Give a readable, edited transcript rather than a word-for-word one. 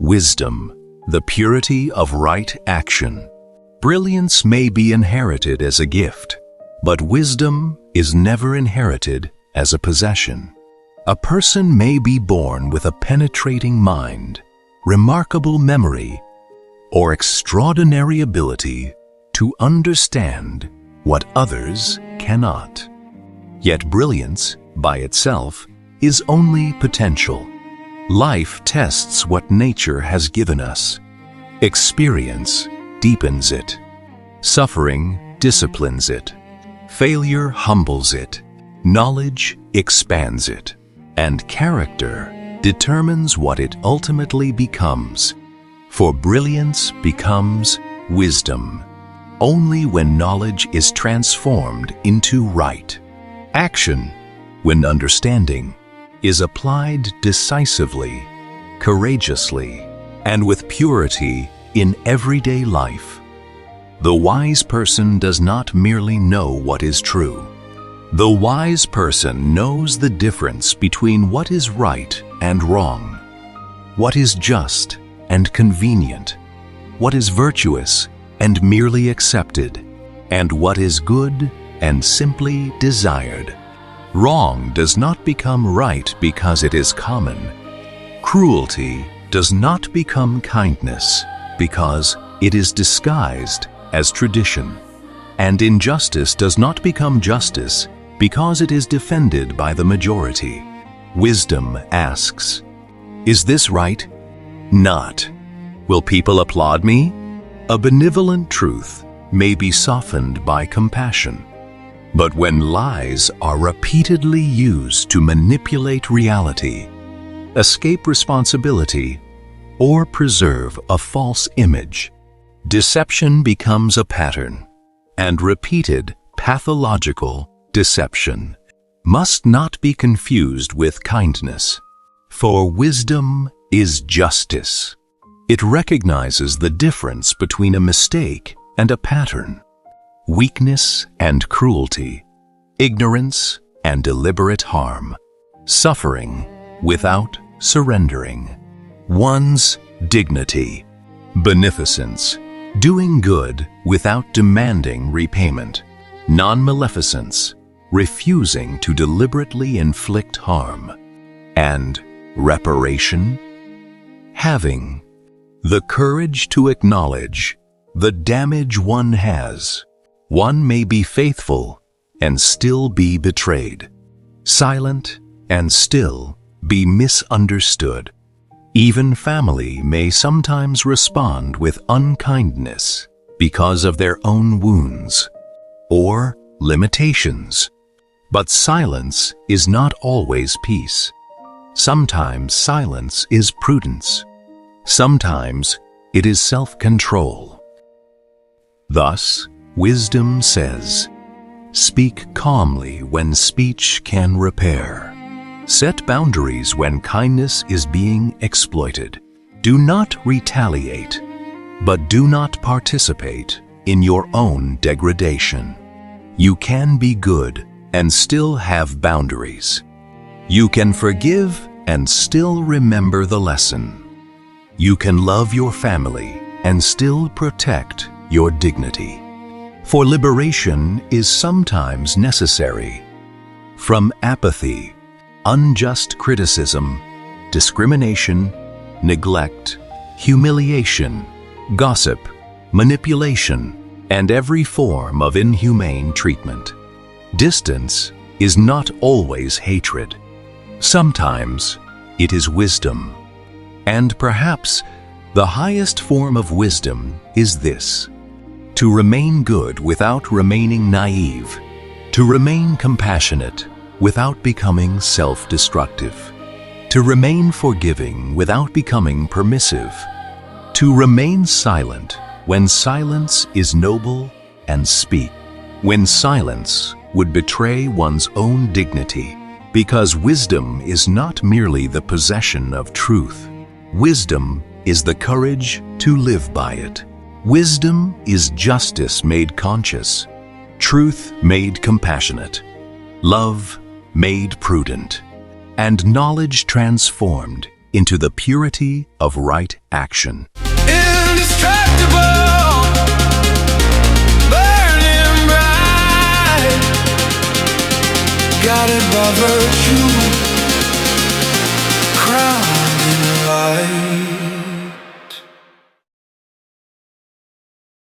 Wisdom, the purity of right action. Brilliance may be inherited as a gift, but wisdom is never inherited as a possession. A person may be born with a penetrating mind, remarkable memory, or extraordinary ability to understand what others cannot. Yet brilliance, by itself, is only potential. Life tests what nature has given us. Experience deepens it. Suffering disciplines it. Failure humbles it. Knowledge expands it. And character determines what it ultimately becomes. For brilliance becomes wisdom only when knowledge is transformed into right. Action, when understanding, is applied decisively, courageously, and with purity in everyday life. The wise person does not merely know what is true. The wise person knows the difference between what is right and wrong, what is just and convenient, what is virtuous and merely accepted, and what is good and simply desired. Wrong does not become right because it is common. Cruelty does not become kindness because it is disguised as tradition. And injustice does not become justice because it is defended by the majority. Wisdom asks, "Is this right? Not. Will people applaud me?" A benevolent truth may be softened by compassion. But when lies are repeatedly used to manipulate reality, escape responsibility, or preserve a false image, deception becomes a pattern, and repeated pathological deception must not be confused with kindness. For wisdom is justice. It recognizes the difference between a mistake and a pattern, weakness and cruelty, ignorance and deliberate harm, suffering without surrendering, one's dignity, beneficence, doing good without demanding repayment, nonmaleficence, refusing to deliberately inflict harm, and reparation, having the courage to acknowledge the damage one has. One may be faithful and still be betrayed, silent and still be misunderstood. Even family may sometimes respond with unkindness because of their own wounds or limitations. But silence is not always peace. Sometimes silence is prudence. Sometimes it is self-control. Thus, wisdom says, "Speak calmly when speech can repair. Set boundaries when kindness is being exploited. Do not retaliate, but do not participate in your own degradation. You can be good and still have boundaries. You can forgive and still remember the lesson. You can love your family and still protect your dignity. For liberation is sometimes necessary from apathy, unjust criticism, discrimination, neglect, humiliation, gossip, manipulation, and every form of inhumane treatment. Distance is not always hatred. Sometimes it is wisdom. And perhaps the highest form of wisdom is this: to remain good without remaining naive, to remain compassionate without becoming self-destructive, to remain forgiving without becoming permissive, to remain silent when silence is noble and speak when silence would betray one's own dignity, because wisdom is not merely the possession of truth. Wisdom is the courage to live by it. Wisdom is justice made conscious, truth made compassionate, love made prudent, and knowledge transformed into the purity of right action. Indestructible, burning bright, guided by virtue, crown